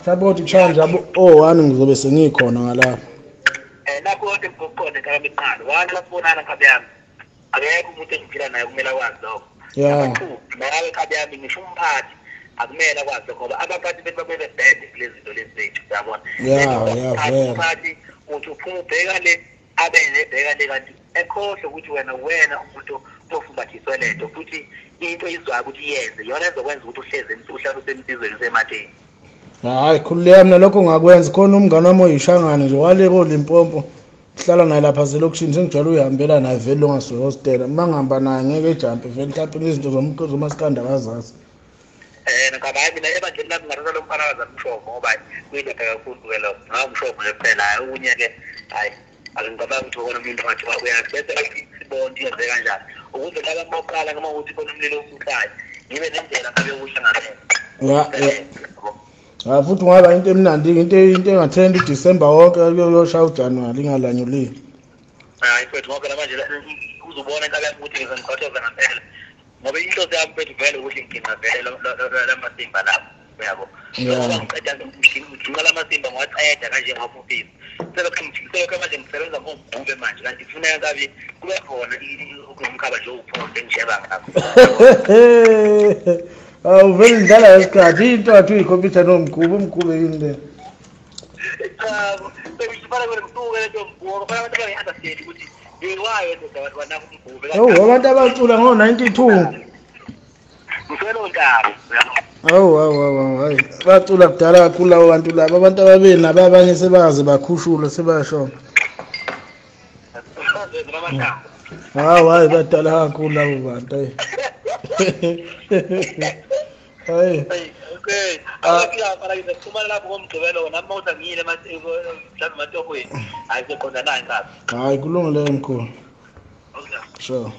mhlawumbe ukuthi kushaya o1 ngizobe sengikhona ngalapha lapho kodwa ngikukhona ekhaya iqala wani basibonana khabe yami akekho umuntu engiphila naye kumele akwazi lokho nawe khabe yami ngisho umphathi akumele akwazi lokho ngoba abaphathi bethu babebe bhede kulezi zinto lezi zethu uyabona umphathi uthi uphuma ubheka le abene bheka le kanti ekhohle ukuthi wena umuntu ofumbathiswe lento futhi into izwa ukuthi yenze yona ezokwenza ukuthi uhleze uhlale usemsizweni sematheni. Hayi khululeka mina lokho ngakwenza khona umngane wami oyishangane nje wale ko Limpopo uhlala naye lapha zelokishini sengijwayele uyihambela naye vele ongasuke hostel mangihamba naye ngeke ejump vele mhlawumbe izinto zomasikanda kazazi nakabayi mina ebandleni lami ngathatha lo mfana mshomo ngoba kuyinto kakhulu ke lo ngawumshomo kuphela okunye ke hayi akungicabanga ukuthi ukona umuntu ngathi wakuyakhe bese sibonke yenze kanjani ukuze laba boqala noma ukuthi khona umlilo osuhlayo ngibe nendlela ngabe ukuhlangana futhi ngaba into emnandi into engathenda uDisemba wonke yoshaya uJanuary ingalanyulile hayi mfethu ngoba manje uzobona inkabi yami ukuthi ngizongikhotheza ngempela ngoba inhloso yami mfethu vele ukuthi ngiginqa vele lamasimba lapho uyabo ngoba ngiqeda ngiginqa lamasimba ngiwaqeda kanje ngafufisa selokho manje ngisebenza ngobhube manje kanti kufuneka kabi kube khona ukumkhaba nje uphonde ngisheba ngakho vele ndala yesikhathi into athi uyikhompyutha nomgubu umgube yini le sebishifana kwena msuke lento mgubo kufanele abantu bangi-understand ukuthi yiwayo ndoda abantu banako umgube abantu abacula ngo-92 ngifelo ntabo hayi bacula kudala kakhulu labo bantu labo abantu ababili nababanye sebaze bakhushula sebashona hayi badala kakhulu labo bantu hayi okay akafika para ngizofumana lapho ngomgcibelo nami mawuthi ngiyile mhlawumbe matohweni hayi sekhona nayi nkabi hayi kulungile mkhulu okay sure